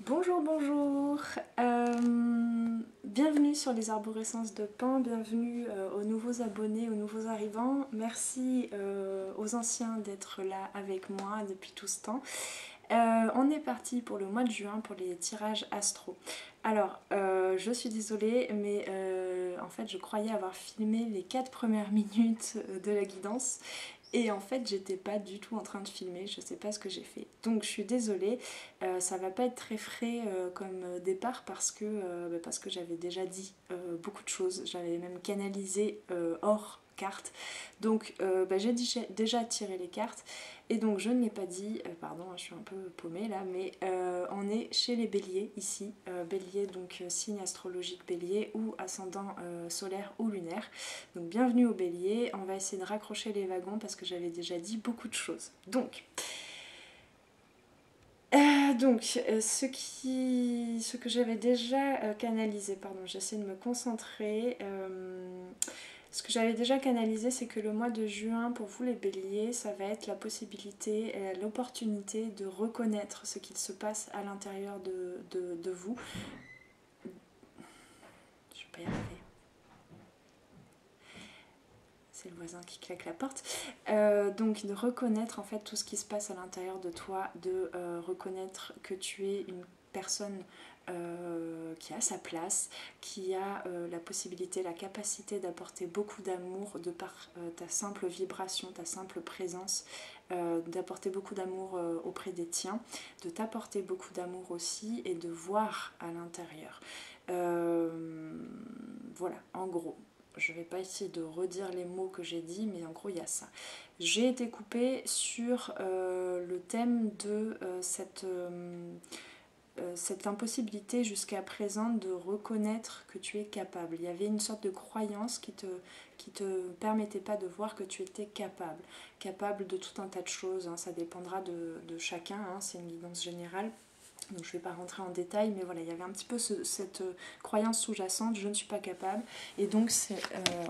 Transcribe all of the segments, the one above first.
Bonjour, bonjour, bienvenue sur les arborescences de pain, bienvenue aux nouveaux abonnés, aux nouveaux arrivants, merci aux anciens d'être là avec moi depuis tout ce temps. On est parti pour le mois de juin pour les tirages astro. Alors, je suis désolée, mais en fait je croyais avoir filmé les 4 premières minutes de la guidance. Et en fait, j'étais pas du tout en train de filmer, je sais pas ce que j'ai fait. Donc je suis désolée, ça va pas être très frais comme départ parce que j'avais déjà dit beaucoup de choses, j'avais même canalisé hors carte. Donc j'ai déjà tiré les cartes et donc je ne l'ai pas dit, pardon, je suis un peu paumée là, mais on est chez les béliers ici, bélier donc signe astrologique bélier ou ascendant solaire ou lunaire. Donc bienvenue au bélier, on va essayer de raccrocher les wagons parce que j'avais déjà dit beaucoup de choses. Ce que j'avais déjà canalisé, pardon, j'essaie de me concentrer. Ce que j'avais déjà canalisé, c'est que le mois de juin, pour vous les béliers, ça va être la possibilité, l'opportunité de reconnaître ce qu'il se passe à l'intérieur de vous. Je vais pas y arriver. C'est le voisin qui claque la porte. Donc de reconnaître en fait tout ce qui se passe à l'intérieur de toi, de reconnaître que tu es une personne qui a sa place, qui a la possibilité, la capacité d'apporter beaucoup d'amour de par ta simple vibration, ta simple présence, d'apporter beaucoup d'amour auprès des tiens, de t'apporter beaucoup d'amour aussi et de voir à l'intérieur. Voilà, en gros. Je ne vais pas essayer de redire les mots que j'ai dit, mais en gros il y a ça. J'ai été coupée sur le thème de cette impossibilité jusqu'à présent de reconnaître que tu es capable. Il y avait une sorte de croyance qui te permettait pas de voir que tu étais capable. Capable de tout un tas de choses, hein, ça dépendra de chacun, hein, c'est une guidance générale. Donc je ne vais pas rentrer en détail, mais voilà, il y avait un petit peu cette croyance sous-jacente, je ne suis pas capable. Et donc c'est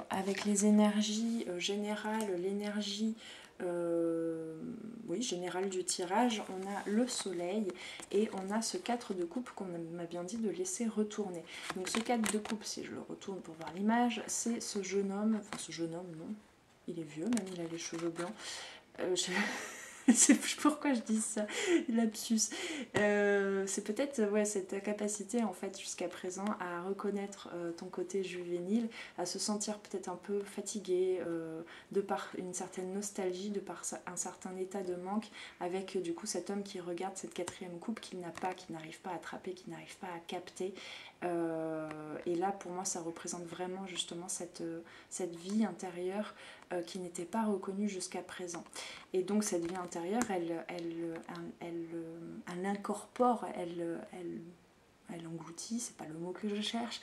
avec les énergies générales, l'énergie générale du tirage, on a le soleil et on a ce 4 de coupe qu'on m'a bien dit de laisser retourner. Donc ce 4 de coupe, si je le retourne pour voir l'image, c'est ce jeune homme, enfin ce jeune homme non, il est vieux, même il a les cheveux blancs. Je sais plus pourquoi je dis ça, lapsus. C'est peut-être cette capacité en fait jusqu'à présent à reconnaître ton côté juvénile, à se sentir peut-être un peu fatigué de par une certaine nostalgie, de par un certain état de manque, avec du coup cet homme qui regarde cette 4e coupe qu'il n'a pas, qui n'arrive pas à attraper, qui n'arrive pas à capter. Et là pour moi ça représente vraiment justement cette vie intérieure qui n'était pas reconnue jusqu'à présent. Et donc cette vie intérieure, elle incorpore, elle engloutit, c'est pas le mot que je cherche,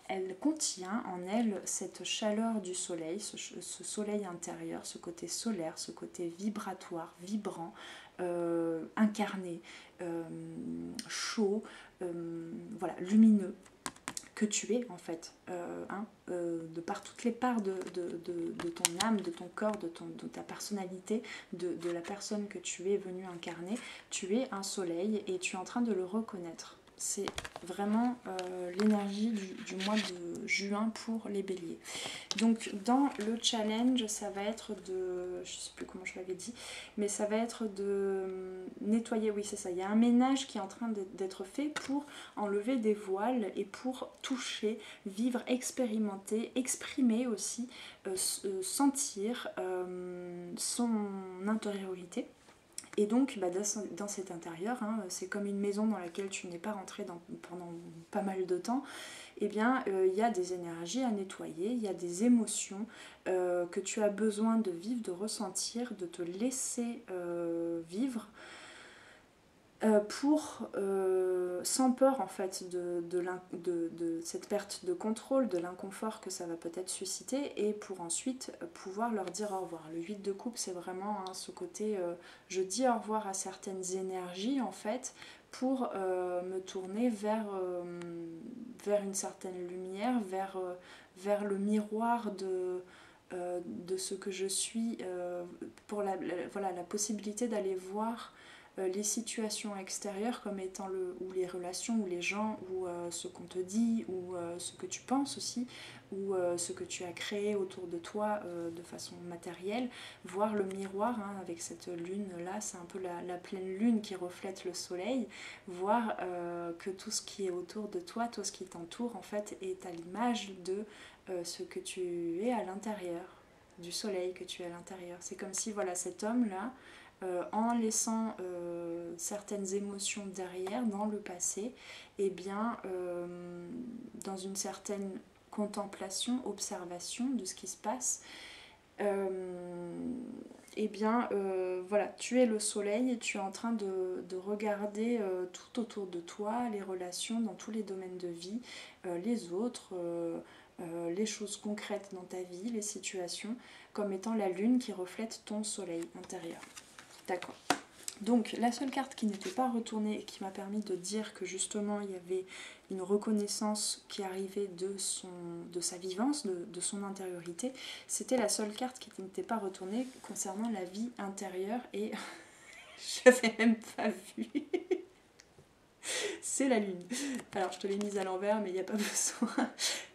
elle contient en elle cette chaleur du soleil, ce soleil intérieur, ce côté solaire, ce côté vibratoire, vibrant, incarné, chaud, voilà, lumineux, que tu es en fait, de par toutes les parts de ton âme, de ton corps, de ta personnalité, de la personne que tu es venue incarner. Tu es un soleil et tu es en train de le reconnaître. C'est vraiment l'énergie du mois de juin pour les béliers. Donc dans le challenge, ça va être de, je sais plus comment je l'avais dit, mais ça va être de nettoyer, oui c'est ça, il y a un ménage qui est en train d'être fait pour enlever des voiles et pour toucher, vivre, expérimenter, exprimer aussi, sentir son intériorité. Et donc dans cet intérieur, hein, c'est comme une maison dans laquelle tu n'es pas rentré pendant pas mal de temps, eh bien il y a des énergies à nettoyer, il y a des émotions que tu as besoin de vivre, de ressentir, de te laisser vivre. Sans peur en fait de cette perte de contrôle, de l'inconfort que ça va peut-être susciter, et pour ensuite pouvoir leur dire au revoir. Le 8 de coupe, c'est vraiment ce côté je dis au revoir à certaines énergies en fait pour me tourner vers une certaine lumière, vers le miroir de ce que je suis, pour voilà, la possibilité d'aller voir les situations extérieures comme étant ou les relations, ou les gens, ou ce qu'on te dit, ou ce que tu penses aussi, ou ce que tu as créé autour de toi de façon matérielle, voir le miroir hein, avec cette lune là, c'est un peu la pleine lune qui reflète le soleil, voir que tout ce qui est autour de toi, tout ce qui t'entoure en fait est à l'image de ce que tu es à l'intérieur, du soleil que tu es à l'intérieur. C'est comme si voilà cet homme là, en laissant certaines émotions derrière dans le passé, et bien dans une certaine contemplation, observation de ce qui se passe, et bien voilà, tu es le soleil et tu es en train de regarder tout autour de toi, les relations dans tous les domaines de vie, les autres, les choses concrètes dans ta vie, les situations, comme étant la lune qui reflète ton soleil intérieur. D'accord. Donc la seule carte qui n'était pas retournée et qui m'a permis de dire que justement il y avait une reconnaissance qui arrivait de sa vivance, de son intériorité, c'était la seule carte qui n'était pas retournée concernant la vie intérieure et je n'avais même pas vu. C'est la lune. Alors je te l'ai mise à l'envers mais il n'y a pas besoin.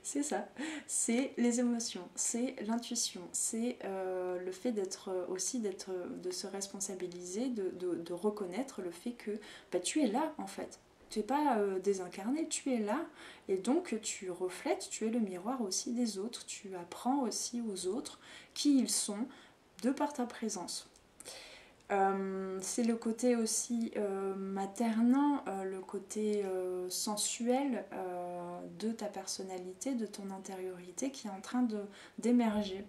C'est ça. C'est les émotions, c'est l'intuition, c'est le fait de se responsabiliser, de reconnaître le fait que bah, tu es là en fait. Tu n'es pas désincarné, tu es là et donc tu reflètes, tu es le miroir aussi des autres, tu apprends aussi aux autres qui ils sont de par ta présence. C'est le côté aussi maternant, le côté sensuel de ta personnalité, de ton intériorité qui est en train d'émerger.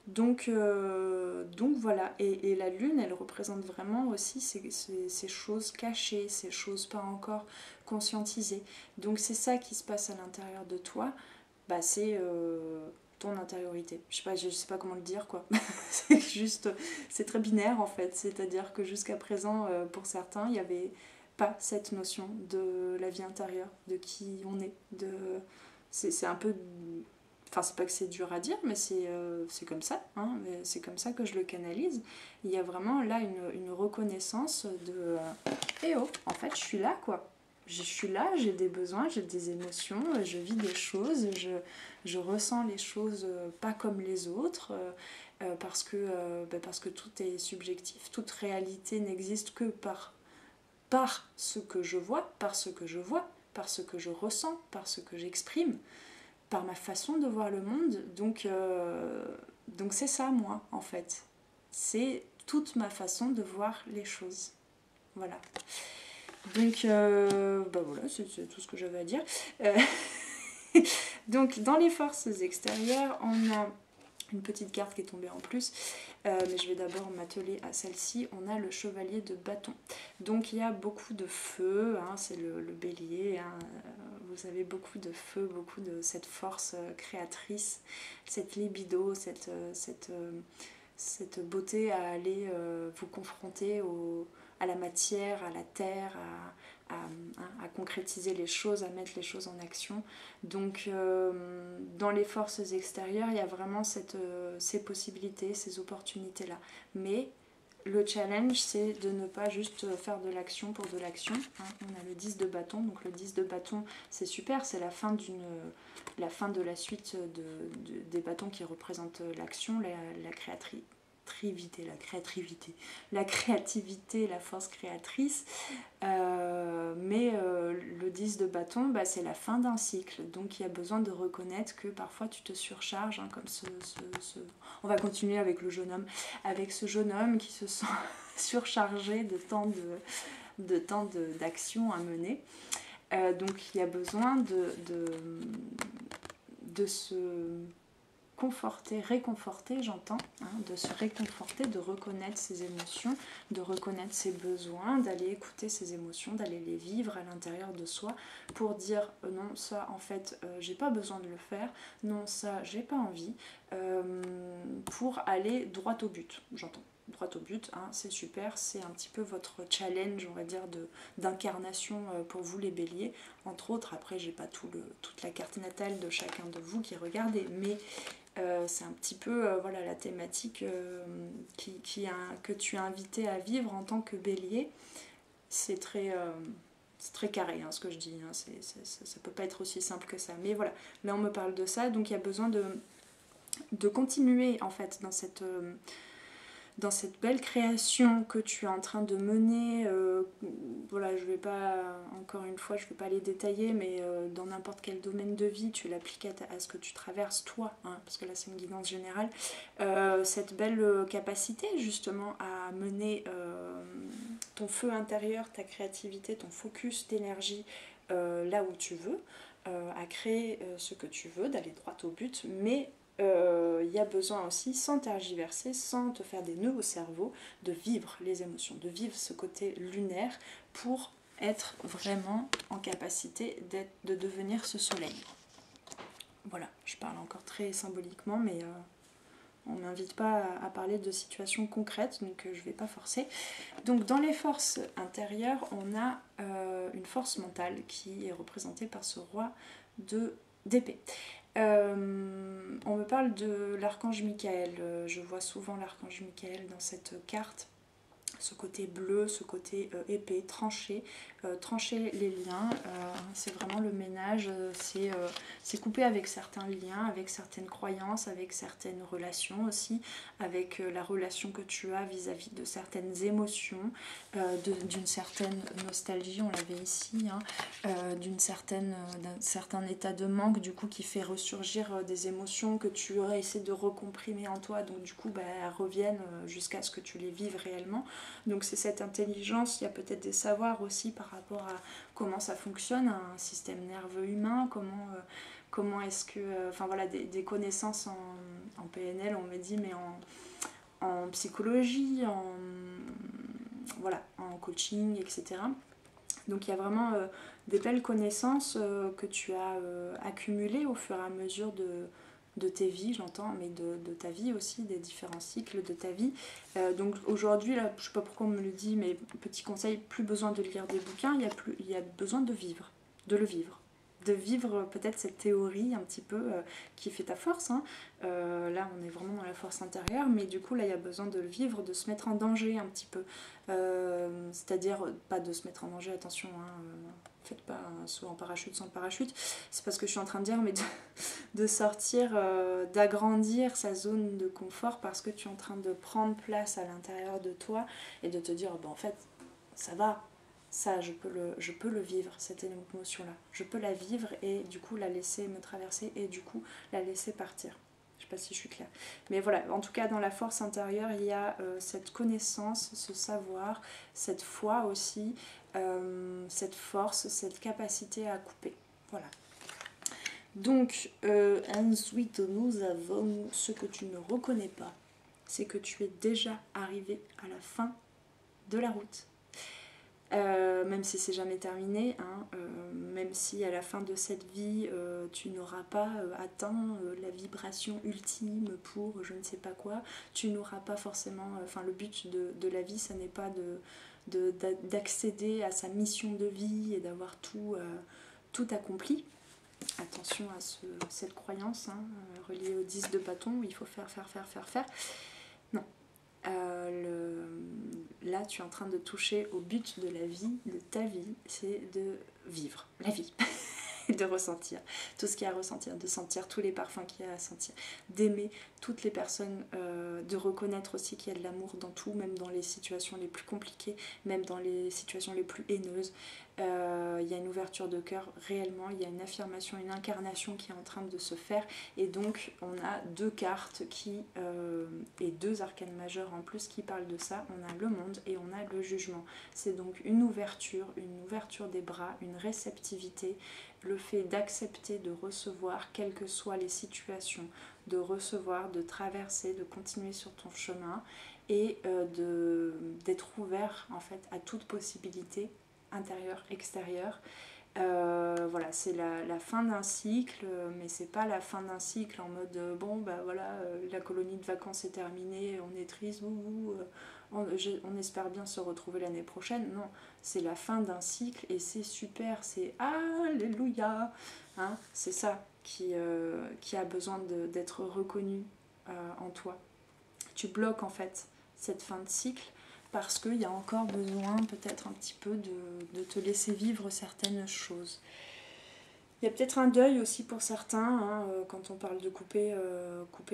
Donc voilà, et la lune, elle représente vraiment aussi ces choses cachées, ces choses pas encore conscientisées. Donc c'est ça qui se passe à l'intérieur de toi, bah c'est ton intériorité. Je sais pas comment le dire quoi. C'est juste, c'est très binaire en fait. C'est-à-dire que jusqu'à présent, pour certains, il n'y avait pas cette notion de la vie intérieure, de qui on est. C'est un peu, enfin c'est pas que c'est dur à dire, mais c'est comme ça. Hein, c'est comme ça que je le canalise. Il y a vraiment là une reconnaissance de, eh oh, en fait je suis là quoi. Je suis là, j'ai des besoins, j'ai des émotions, je vis des choses, je ressens les choses pas comme les autres, parce que tout est subjectif, toute réalité n'existe que par ce que je vois, par ce que je vois, par ce que je ressens, par ce que j'exprime, par ma façon de voir le monde. Donc c'est ça moi en fait, c'est toute ma façon de voir les choses. Voilà. Donc, bah voilà, c'est tout ce que j'avais à dire. Donc, dans les forces extérieures, on a une petite carte qui est tombée en plus, mais je vais d'abord m'atteler à celle-ci. On a le chevalier de bâton. Donc, il y a beaucoup de feu, hein, c'est le bélier. Hein, vous avez beaucoup de feu, beaucoup de cette force créatrice, cette libido, cette beauté à aller vous confronter à la matière, à la terre, à concrétiser les choses, à mettre les choses en action. Donc dans les forces extérieures, il y a vraiment ces possibilités, ces opportunités-là. Mais le challenge, c'est de ne pas juste faire de l'action pour de l'action. Hein. On a le 10 de bâton, donc le 10 de bâton, c'est super, c'est la fin de la suite des bâtons qui représentent l'action, la créativité, la force créatrice. Mais le 10 de bâton, bah, c'est la fin d'un cycle. Donc il y a besoin de reconnaître que parfois tu te surcharges, hein, comme on va continuer avec le jeune homme. Avec ce jeune homme qui se sent surchargé de tant d'actions à mener. Donc il y a besoin de se réconforter, j'entends, hein, de se réconforter, de reconnaître ses émotions, de reconnaître ses besoins, d'aller écouter ses émotions, d'aller les vivre à l'intérieur de soi pour dire non, ça en fait j'ai pas besoin de le faire, non, ça j'ai pas envie, pour aller droit au but, j'entends. droit au but, hein, c'est super, c'est un petit peu votre challenge, on va dire, d'incarnation pour vous les béliers, entre autres. Après, j'ai pas toute la carte natale de chacun de vous qui regardez, mais c'est un petit peu voilà, la thématique que tu es invité à vivre en tant que bélier. C'est très carré hein, ce que je dis, hein. Ça peut pas être aussi simple que ça. Mais voilà, là on me parle de ça, donc il y a besoin de continuer en fait dans cette belle création que tu es en train de mener. Voilà, je vais pas, encore une fois, je vais pas les détailler, mais dans n'importe quel domaine de vie, tu l'appliques à ce que tu traverses toi, hein, parce que là c'est une guidance générale. Cette belle capacité justement à mener ton feu intérieur, ta créativité, ton focus d'énergie là où tu veux, à créer ce que tu veux, d'aller droit au but, mais il y a besoin aussi, sans tergiverser, sans te faire des nœuds au cerveau, de vivre les émotions, de vivre ce côté lunaire pour être vraiment en capacité de devenir ce soleil. Voilà, je parle encore très symboliquement, mais on ne m'invite pas à parler de situations concrètes, donc je ne vais pas forcer. Donc dans les forces intérieures, on a une force mentale qui est représentée par ce roi d'épée. On me parle de l'archange Michael. Je vois souvent l'archange Michael dans cette carte. Ce côté bleu, ce côté épais, trancher les liens, c'est vraiment le ménage, c'est couper avec certains liens, avec certaines croyances, avec certaines relations aussi, avec la relation que tu as vis-à-vis de certaines émotions, d'une certaine nostalgie, on l'avait ici, hein, d'un certain état de manque du coup qui fait ressurgir des émotions que tu aurais essayé de recomprimer en toi, donc du coup elles reviennent jusqu'à ce que tu les vives réellement. Donc c'est cette intelligence, il y a peut-être des savoirs aussi par rapport à comment ça fonctionne, un système nerveux humain, comment est-ce que... Enfin voilà, des connaissances en PNL, on me dit, mais en psychologie, voilà, en coaching, etc. Donc il y a vraiment des belles connaissances que tu as accumulées au fur et à mesure de tes vies, j'entends, mais de ta vie aussi, des différents cycles de ta vie. Donc aujourd'hui, là, je ne sais pas pourquoi on me le dit, mais petit conseil, plus besoin de lire des bouquins, il y a besoin de vivre, de le vivre. De vivre peut-être cette théorie un petit peu qui fait ta force, hein. Là on est vraiment dans la force intérieure, mais du coup là il y a besoin de le vivre, de se mettre en danger un petit peu, c'est-à-dire pas de se mettre en danger, attention, hein, faites pas un saut en parachute sans le parachute, c'est pas ce que je suis en train de dire, mais de sortir, d'agrandir sa zone de confort parce que tu es en train de prendre place à l'intérieur de toi et de te dire en fait ça va, ça je peux le vivre, cette émotion là, je peux la vivre et du coup la laisser me traverser et du coup la laisser partir. Je sais pas si je suis claire, mais voilà, en tout cas dans la force intérieure il y a cette connaissance, ce savoir, cette foi aussi, cette force, cette capacité à couper, voilà. Donc ensuite nous avons ce que tu ne reconnais pas, c'est que tu es déjà arrivé à la fin de la route. Même si c'est jamais terminé, hein, même si à la fin de cette vie tu n'auras pas atteint la vibration ultime pour je ne sais pas quoi, tu n'auras pas forcément, enfin le but de la vie ça n'est pas d'accéder à sa mission de vie et d'avoir tout accompli. Attention à cette croyance hein, reliée au 10 de bâton où il faut faire. Non. Là, tu es en train de toucher au but de la vie, de ta vie, c'est de vivre la vie. De ressentir tout ce qu'il y a à ressentir, de sentir tous les parfums qu'il y a à sentir, d'aimer toutes les personnes, de reconnaître aussi qu'il y a de l'amour dans tout, même dans les situations les plus compliquées, même dans les situations les plus haineuses. Il y a une ouverture de cœur réellement, il y a une affirmation, une incarnation qui est en train de se faire et donc on a deux cartes et deux arcanes majeures en plus qui parlent de ça. On a le monde et on a le jugement. C'est donc une ouverture des bras, une réceptivité, le fait d'accepter de recevoir quelles que soient les situations, de recevoir, de traverser, de continuer sur ton chemin et d'être ouvert en fait à toute possibilité intérieure, extérieure, Voilà, c'est la fin d'un cycle, mais c'est pas la fin d'un cycle en mode bon bah voilà, la colonie de vacances est terminée, on est triste, on espère bien se retrouver l'année prochaine. Non, c'est la fin d'un cycle et c'est super, c'est alléluia, hein, c'est ça qui a besoin d'être reconnu en toi. Tu bloques en fait cette fin de cycle parce qu'il y a encore besoin peut-être un petit peu de te laisser vivre certaines choses. Il y a peut-être un deuil aussi pour certains, hein, quand on parle de couper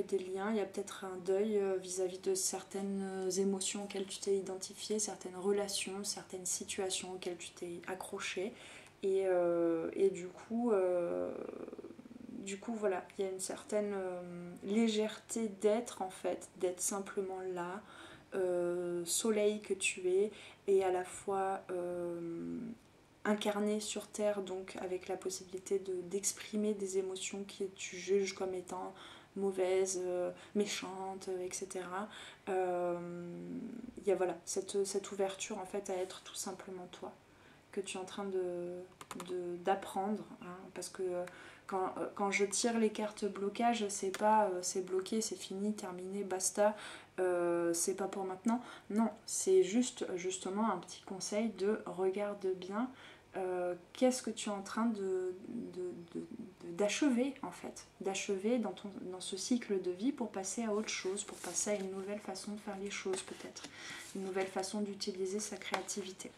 des liens, il y a peut-être un deuil vis-à-vis de certaines émotions auxquelles tu t'es identifié, certaines relations, certaines situations auxquelles tu t'es accroché. Et du coup, voilà, il y a une certaine légèreté d'être en fait, d'être simplement là, soleil que tu es, et à la fois incarné sur Terre, donc avec la possibilité d'exprimer des émotions que tu juges comme étant mauvaises, méchantes, etc. Il y a voilà, cette ouverture en fait à être tout simplement toi, que tu es en train d'apprendre, hein, parce que quand je tire les cartes blocage, c'est pas c'est bloqué, c'est fini, terminé, basta, c'est pas pour maintenant. Non, c'est juste justement un petit conseil de regarde bien qu'est-ce que tu es en train d'achever en fait, d'achever dans ce cycle de vie pour passer à autre chose, pour passer à une nouvelle façon de faire les choses peut-être, une nouvelle façon d'utiliser sa créativité.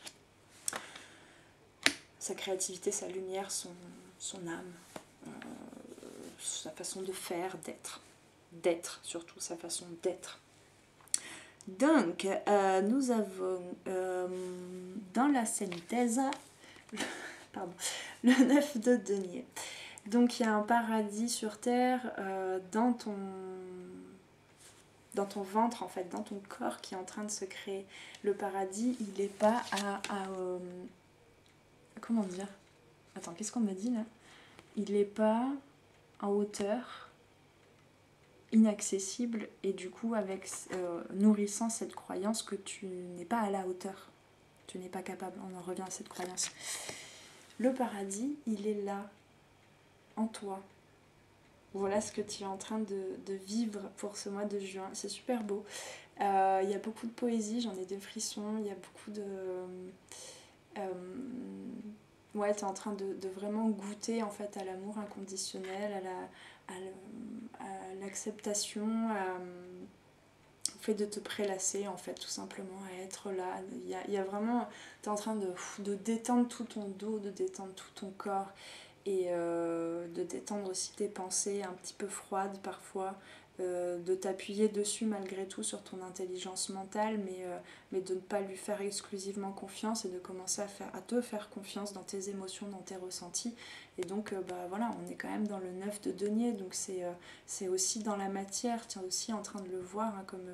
Sa créativité, sa lumière, son âme, sa façon de faire, d'être surtout, sa façon d'être. Donc, nous avons dans la synthèse, pardon, le 9 de denier. Donc, il y a un paradis sur terre dans ton ventre, en fait, dans ton corps qui est en train de se créer. Le paradis, il n'est pas comment dire? Attends, qu'est-ce qu'on me dit là? Il n'est pas en hauteur, inaccessible, et du coup avec nourrissant cette croyance que tu n'es pas à la hauteur, tu n'es pas capable. On en revient à cette croyance. Le paradis, il est là, en toi. Voilà ce que tu es en train de vivre pour ce mois de juin. C'est super beau. Il y a beaucoup de poésie, j'en ai des frissons, il y a beaucoup de... ouais, tu es en train de vraiment goûter en fait à l'amour inconditionnel, à l'acceptation, au fait de te prélasser en fait, tout simplement, à être là. Il y a vraiment, tu es en train de détendre tout ton dos, de détendre tout ton corps, et de détendre aussi tes pensées un petit peu froides parfois, de t'appuyer dessus malgré tout sur ton intelligence mentale, mais de ne pas lui faire exclusivement confiance et de commencer à te faire confiance dans tes émotions, dans tes ressentis. Et donc bah voilà, on est quand même dans le 9 de denier, donc c'est aussi dans la matière, tu es aussi en train de le voir, hein, comme...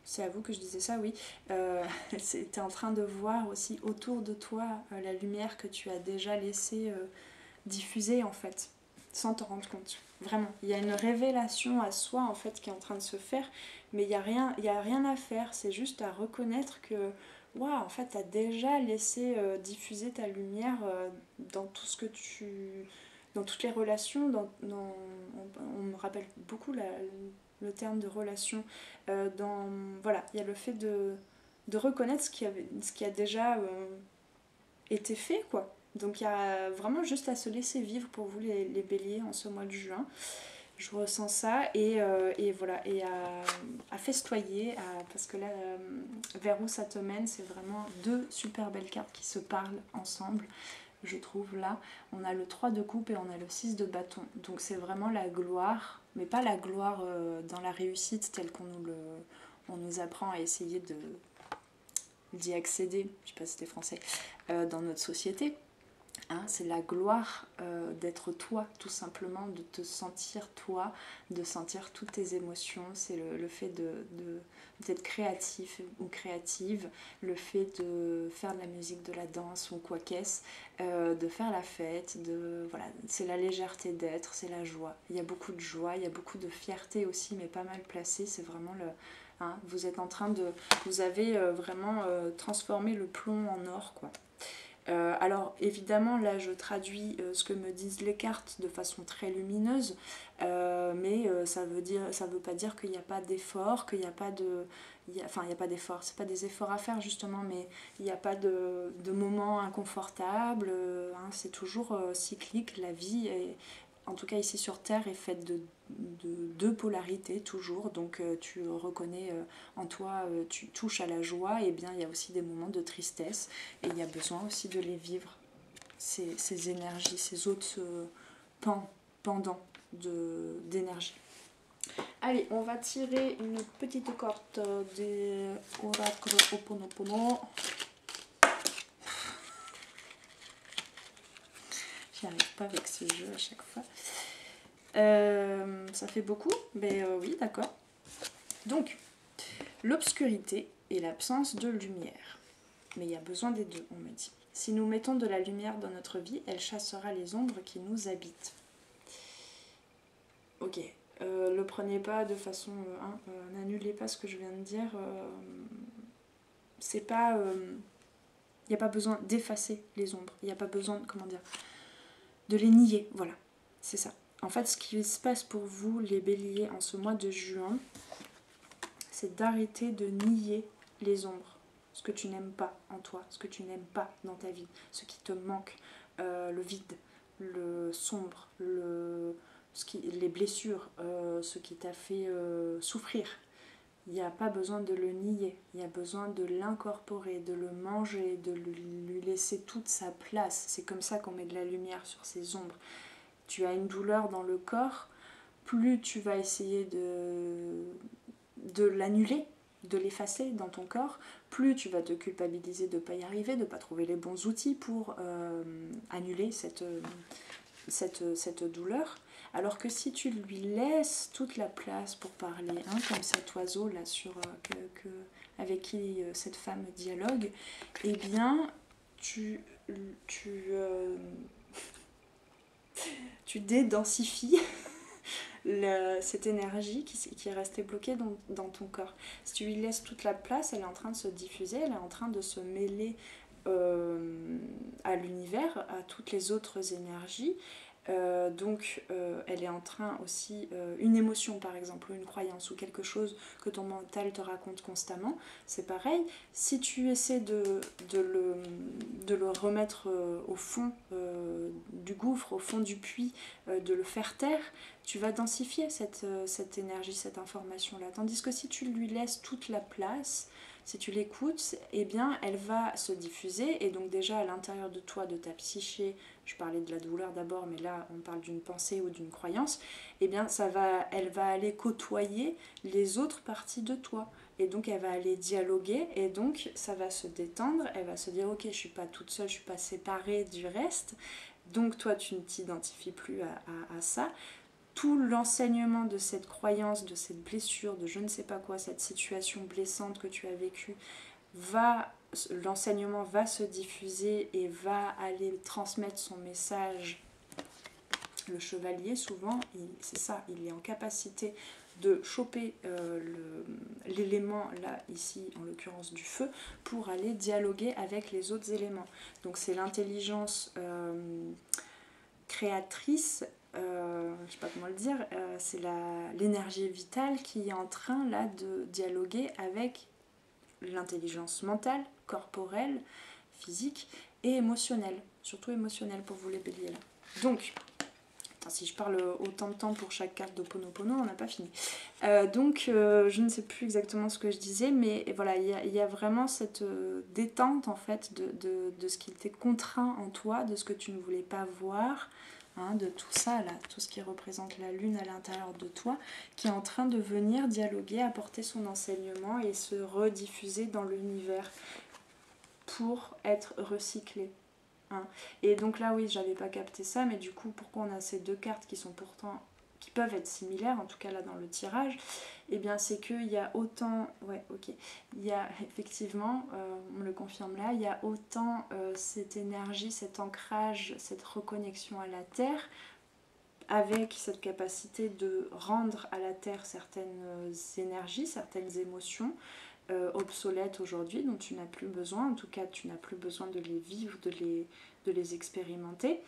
c'est à vous que je disais ça, oui. Tu es en train de voir aussi autour de toi la lumière que tu as déjà laissée diffuser en fait, sans t'en rendre compte. Vraiment, il y a une révélation à soi en fait qui est en train de se faire, mais il y a rien à faire, c'est juste à reconnaître que waouh, en fait, tu as déjà laissé diffuser ta lumière dans tout ce que tu... dans toutes les relations, on me rappelle beaucoup le terme de relation, voilà, il y a le fait de reconnaître ce qui a déjà été fait, quoi. Donc il y a vraiment juste à se laisser vivre pour vous les béliers en ce mois de juin. Je ressens ça, et voilà, et à festoyer, parce que là, vers où ça te mène, c'est vraiment deux super belles cartes qui se parlent ensemble, je trouve. Là, on a le 3 de coupe et on a le 6 de bâton. Donc c'est vraiment la gloire, mais pas la gloire dans la réussite telle on nous apprend à essayer d'y accéder, je sais pas si c'était français, dans notre société. Hein, c'est la gloire d'être toi, tout simplement, de te sentir toi, de sentir toutes tes émotions. C'est le fait d'être créatif ou créative, le fait de faire de la musique, de la danse ou quoi qu'est-ce, de faire la fête, voilà, c'est la légèreté d'être, c'est la joie. Il y a beaucoup de joie, il y a beaucoup de fierté aussi, mais pas mal placée. C'est vraiment hein, vous êtes en train vous avez vraiment transformé le plomb en or, quoi. Alors évidemment là je traduis ce que me disent les cartes de façon très lumineuse, mais ça veut pas dire qu'il n'y a pas d'effort, qu'il n'y a pas de... Enfin il n'y a pas d'effort, c'est pas des efforts à faire justement, mais il n'y a pas de moments inconfortables, hein, c'est toujours cyclique, la vie est, en tout cas ici sur Terre, est faite de deux polarités toujours, donc tu reconnais en toi, tu touches à la joie, et bien il y a aussi des moments de tristesse, et il y a besoin aussi de les vivre, ces énergies, ces autres pendants d'énergie. Allez, on va tirer une petite carte des oracles Ho'oponopono. J'y arrive pas avec ce jeu à chaque fois. Ça fait beaucoup, mais oui, d'accord. Donc, l'obscurité et l'absence de lumière. Mais il y a besoin des deux, on me dit. Si nous mettons de la lumière dans notre vie, elle chassera les ombres qui nous habitent. Ok, le prenez pas de façon... n'annulez pas ce que je viens de dire. C'est pas... il n'y a pas besoin d'effacer les ombres. Il n'y a pas besoin, comment dire, de les nier. Voilà, c'est ça. En fait, ce qui se passe pour vous, les béliers, en ce mois de juin, c'est d'arrêter de nier les ombres, ce que tu n'aimes pas en toi, ce que tu n'aimes pas dans ta vie, ce qui te manque, le vide, le sombre, les blessures, ce qui t'a fait souffrir. Il n'y a pas besoin de le nier, il y a besoin de l'incorporer, de le manger, de lui laisser toute sa place. C'est comme ça qu'on met de la lumière sur ces ombres. Tu as une douleur dans le corps, plus tu vas essayer de l'annuler, de l'effacer dans ton corps, plus tu vas te culpabiliser de ne pas y arriver, de ne pas trouver les bons outils pour annuler cette douleur. Alors que si tu lui laisses toute la place pour parler, hein, comme cet oiseau là avec qui cette femme dialogue, eh bien tu dédensifies cette énergie qui est restée bloquée dans ton corps. Si tu lui laisses toute la place, elle est en train de se diffuser, elle est en train de se mêler à l'univers, à toutes les autres énergies. Donc elle est en train aussi, une émotion par exemple, ou une croyance, ou quelque chose que ton mental te raconte constamment, c'est pareil. Si tu essaies de le remettre au fond du gouffre, au fond du puits, de le faire taire, tu vas densifier cette énergie, cette information-là. Tandis que si tu lui laisses toute la place, si tu l'écoutes, eh bien elle va se diffuser, et donc déjà à l'intérieur de toi, de ta psyché, je parlais de la douleur d'abord, mais là on parle d'une pensée ou d'une croyance, eh bien elle va aller côtoyer les autres parties de toi. Et donc elle va aller dialoguer, et donc ça va se détendre, elle va se dire ok, je suis pas toute seule, je suis pas séparée du reste, donc toi tu ne t'identifies plus à ça. Tout l'enseignement de cette croyance, de cette blessure, de je ne sais pas quoi, cette situation blessante que tu as vécue, l'enseignement va se diffuser et va aller transmettre son message. Le chevalier, souvent, c'est ça, il est en capacité de choper l'élément, là, ici, en l'occurrence du feu, pour aller dialoguer avec les autres éléments. Donc c'est l'intelligence créatrice, je ne sais pas comment le dire, c'est l'énergie vitale qui est en train, là, de dialoguer avec l'intelligence mentale, corporelle, physique et émotionnelle, surtout émotionnelle pour vous les béliers là. Donc, si je parle autant de temps pour chaque carte d'Ho'oponopono, on n'a pas fini. Je ne sais plus exactement ce que je disais, mais voilà, il y a vraiment cette détente en fait de ce qui était contraint en toi, de ce que tu ne voulais pas voir, hein, de tout ça là, tout ce qui représente la lune à l'intérieur de toi, qui est en train de venir dialoguer, apporter son enseignement et se rediffuser dans l'univers pour être recyclé. Hein. Et donc là oui, j'avais pas capté ça, mais du coup pourquoi on a ces deux cartes qui sont pourtant, qui peuvent être similaires, en tout cas là dans le tirage, et bien c'est qu'il y a autant, ouais ok, il y a effectivement, on me le confirme là, il y a autant cette énergie, cet ancrage, cette reconnexion à la terre, avec cette capacité de rendre à la terre certaines énergies, certaines émotions, obsolètes aujourd'hui, dont tu n'as plus besoin. En tout cas, tu n'as plus besoin de les vivre, de les expérimenter.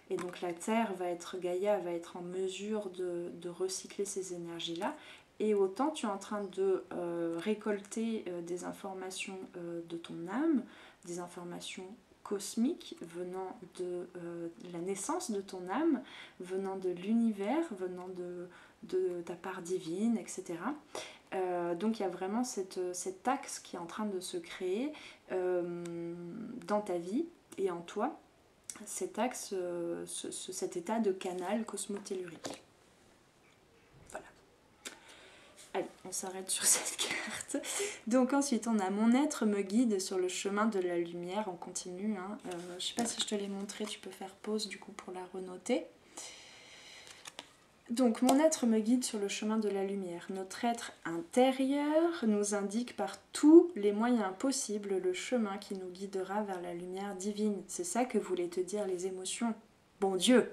Et donc la Terre va être, Gaïa va être en mesure de recycler ces énergies-là. Et autant tu es en train de récolter des informations de ton âme, des informations cosmiques venant de la naissance de ton âme, venant de l'univers, venant de ta part divine, etc. Donc il y a vraiment cet axe qui est en train de se créer dans ta vie et en toi, cet axe, cet état de canal cosmotellurique. Voilà. Allez, on s'arrête sur cette carte. Donc ensuite, on a mon être me guide sur le chemin de la lumière. On continue. Hein. Je ne sais pas si je te l'ai montré, tu peux faire pause du coup pour la renoter. Donc, mon être me guide sur le chemin de la lumière. Notre être intérieur nous indique par tous les moyens possibles le chemin qui nous guidera vers la lumière divine. C'est ça que voulaient te dire les émotions. Bon Dieu.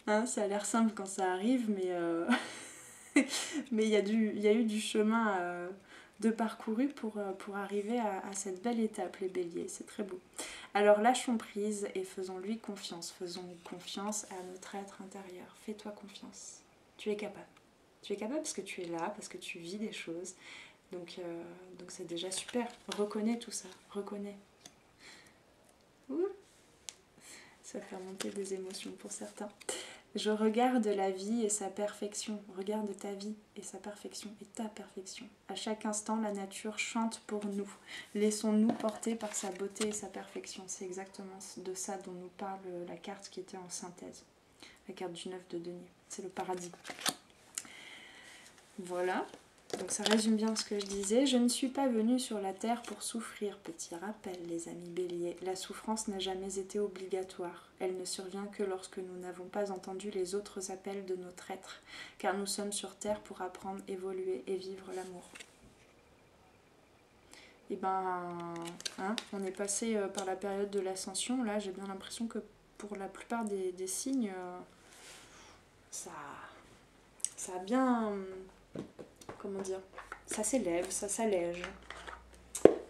Hein, ça a l'air simple quand ça arrive, mais il y a eu du chemin de parcouru pour arriver à cette belle étape, les béliers. C'est très beau. Alors lâchons prise et faisons-lui confiance. Faisons confiance à notre être intérieur. Fais-toi confiance. Tu es capable. Tu es capable parce que tu es là, parce que tu vis des choses. Donc c'est déjà super. Reconnais tout ça. Reconnais. Ouh. Ça fait remonter des émotions pour certains. Je regarde la vie et sa perfection. Regarde ta vie et sa perfection et ta perfection. À chaque instant, la nature chante pour nous. Laissons-nous porter par sa beauté et sa perfection. C'est exactement de ça dont nous parle la carte qui était en synthèse. La carte du 9 de denier. C'est le paradis. Voilà. Donc ça résume bien ce que je disais. Je ne suis pas venue sur la terre pour souffrir. Petit rappel, les amis béliers. La souffrance n'a jamais été obligatoire. Elle ne survient que lorsque nous n'avons pas entendu les autres appels de notre être. Car nous sommes sur terre pour apprendre, évoluer et vivre l'amour. Et ben, hein, on est passé par la période de l'ascension. Là, j'ai bien l'impression que pour la plupart des signes, ça a bien... Comment dire, ça s'élève, ça s'allège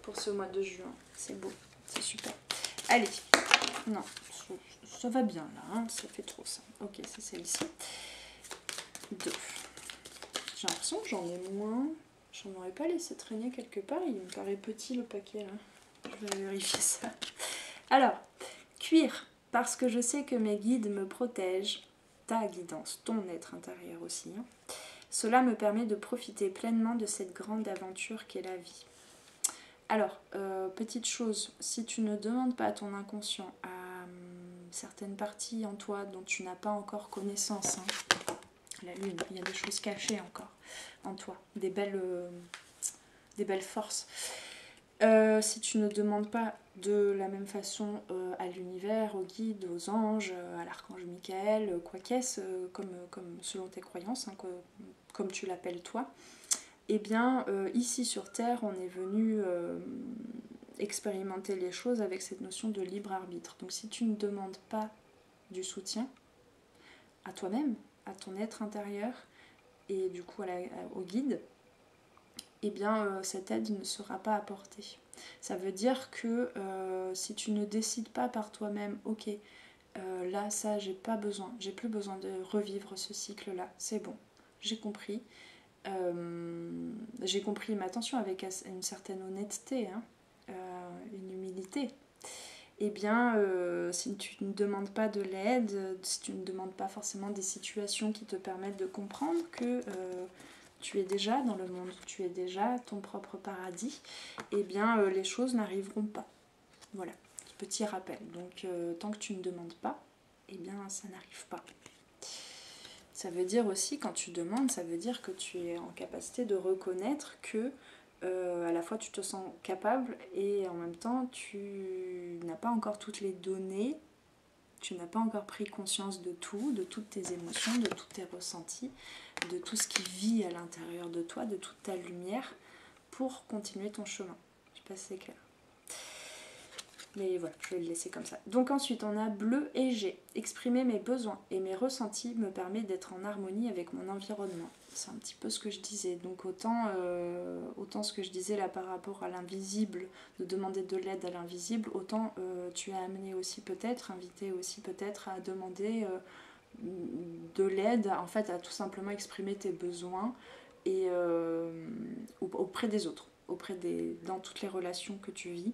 pour ce mois de juin. C'est beau, c'est super. Allez, non, ça va bien là, hein, ça fait trop ça. Ok, c'est celle-ci. 2. J'ai l'impression que j'en ai moins. J'en aurais pas laissé traîner quelque part. Il me paraît petit le paquet là. Je vais vérifier ça. Alors, cuir, parce que je sais que mes guides me protègent. Ta guidance, ton être intérieur aussi. Hein. Cela me permet de profiter pleinement de cette grande aventure qu'est la vie. Alors, petite chose, si tu ne demandes pas à ton inconscient, à certaines parties en toi dont tu n'as pas encore connaissance, hein, la lune, il y a des choses cachées encore en toi, des belles forces. Si tu ne demandes pas de la même façon à l'univers, aux guides, aux anges, à l'archange Michael, quoi qu'est-ce, comme selon tes croyances, hein, comme tu l'appelles toi, eh bien ici sur Terre, on est venu expérimenter les choses avec cette notion de libre arbitre. Donc si tu ne demandes pas du soutien à toi-même, à ton être intérieur et du coup au guide, eh bien cette aide ne sera pas apportée. Ça veut dire que si tu ne décides pas par toi-même, ok, là ça j'ai pas besoin, j'ai plus besoin de revivre ce cycle là, c'est bon, j'ai compris, mais attention avec une certaine honnêteté, hein, une humilité. Eh bien, si tu ne demandes pas de l'aide, si tu ne demandes pas forcément des situations qui te permettent de comprendre que tu es déjà dans le monde, tu es déjà ton propre paradis, eh bien les choses n'arriveront pas. Voilà, petit rappel. Donc tant que tu ne demandes pas, eh bien ça n'arrive pas. Ça veut dire aussi, quand tu demandes, ça veut dire que tu es en capacité de reconnaître que à la fois tu te sens capable et en même temps tu n'as pas encore toutes les données, tu n'as pas encore pris conscience de tout, de toutes tes émotions, de tous tes ressentis, de tout ce qui vit à l'intérieur de toi, de toute ta lumière pour continuer ton chemin. Je sais pas si c'est clair. Mais voilà, je vais le laisser comme ça. Donc ensuite, on a bleu et G. Exprimer mes besoins et mes ressentis me permet d'être en harmonie avec mon environnement. C'est un petit peu ce que je disais. Donc autant ce que je disais là par rapport à l'invisible, de demander de l'aide à l'invisible, autant tu es amené aussi peut-être, invité aussi peut-être à demander de l'aide, en fait à tout simplement exprimer tes besoins et auprès des autres, dans toutes les relations que tu vis.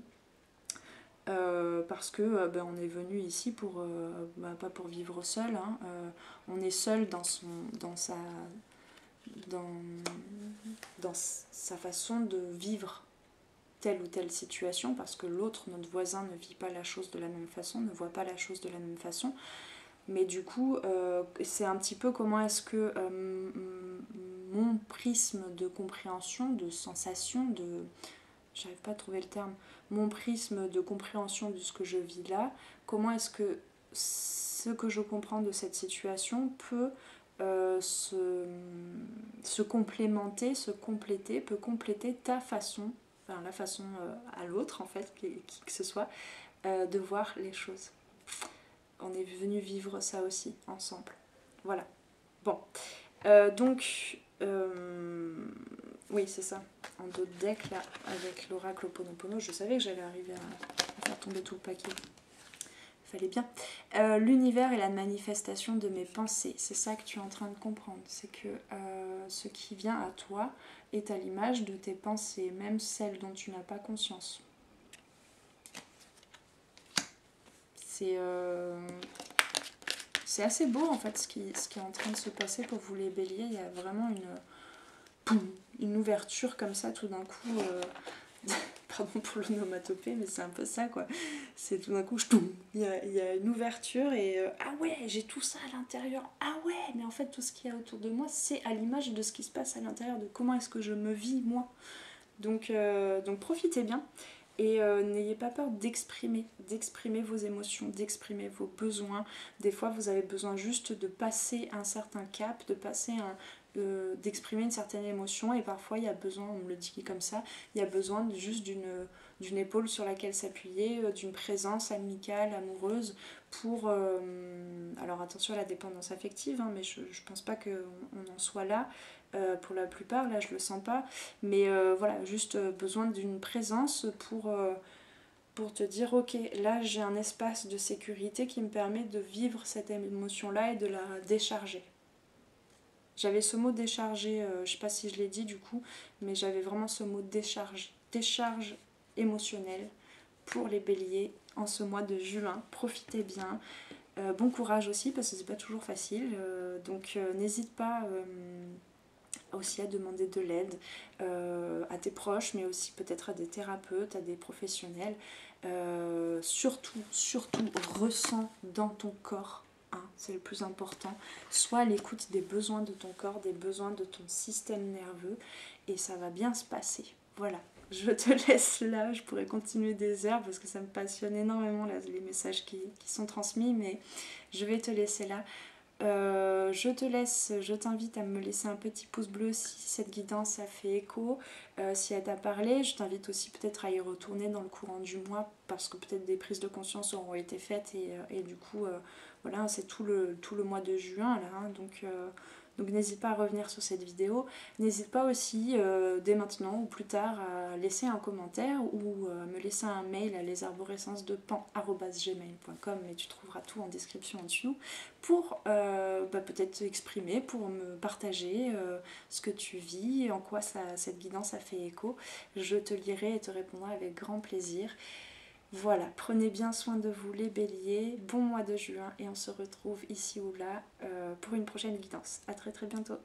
Parce que on est venu ici pour pas pour vivre seul, hein, on est seul dans sa façon de vivre telle ou telle situation, parce que l'autre, notre voisin, ne vit pas la chose de la même façon, ne voit pas la chose de la même façon. Mais du coup, c'est un petit peu comment est-ce que mon prisme de compréhension, de sensation, j'arrive pas à trouver le terme, mon prisme de compréhension de ce que je vis là, comment est-ce que ce que je comprends de cette situation peut se complémenter, se compléter, peut compléter ta façon, enfin la façon à l'autre en fait, qui que ce soit, de voir les choses. On est venu vivre ça aussi ensemble. Voilà. Bon. Donc, oui, c'est ça. En dos de deck, là, avec l'oracle Ho'oponopono, je savais que j'allais arriver à faire tomber tout le paquet. Fallait bien. L'univers est la manifestation de mes pensées. C'est ça que tu es en train de comprendre. C'est que ce qui vient à toi est à l'image de tes pensées, même celles dont tu n'as pas conscience. C'est assez beau en fait ce qui est en train de se passer pour vous les béliers. Il y a vraiment une ouverture comme ça tout d'un coup. Pardon pour l'onomatopée, mais c'est un peu ça quoi. C'est tout d'un coup, il y a une ouverture et ah ouais, j'ai tout ça à l'intérieur. Ah ouais, mais en fait tout ce qu'il y a autour de moi, c'est à l'image de ce qui se passe à l'intérieur, de comment est-ce que je me vis moi. Donc profitez bien. Et n'ayez pas peur d'exprimer vos émotions, d'exprimer vos besoins. Des fois, vous avez besoin juste de passer un certain cap, d'exprimer une certaine émotion. Et parfois, il y a besoin, on me le dit comme ça, il y a besoin juste d'une épaule sur laquelle s'appuyer, d'une présence amicale, amoureuse, pour... alors attention à la dépendance affective, hein, mais je pense pas qu'on en soit là. Pour la plupart, là je le sens pas, mais voilà, juste besoin d'une présence pour te dire ok, là j'ai un espace de sécurité qui me permet de vivre cette émotion là et de la décharger. J'avais ce mot décharger, je sais pas si je l'ai dit du coup, mais j'avais vraiment ce mot décharge émotionnelle pour les béliers en ce mois de juin. Profitez bien. Bon courage aussi parce que c'est pas toujours facile, donc n'hésite pas aussi à demander de l'aide à tes proches, mais aussi peut-être à des thérapeutes, à des professionnels. Surtout, ressens dans ton corps, hein, c'est le plus important. Sois à l'écoute des besoins de ton corps, des besoins de ton système nerveux, et ça va bien se passer. Voilà, je te laisse là, je pourrais continuer des heures parce que ça me passionne énormément là, les messages qui sont transmis, mais je vais te laisser là. Je t'invite à me laisser un petit pouce bleu si cette guidance a fait écho, si elle t'a parlé. Je t'invite aussi peut-être à y retourner dans le courant du mois parce que peut-être des prises de conscience auront été faites et du coup voilà, c'est tout le mois de juin là, hein, donc n'hésite pas à revenir sur cette vidéo. N'hésite pas aussi dès maintenant ou plus tard à laisser un commentaire ou me laisser un mail à lesarborescencedepan@gmail.com, mais tu trouveras tout en description en dessous pour peut-être exprimer, pour me partager ce que tu vis, en quoi cette guidance a fait écho. Je te lirai et te répondrai avec grand plaisir. Voilà, prenez bien soin de vous les béliers, bon mois de juin et on se retrouve ici ou là pour une prochaine guidance. À très bientôt.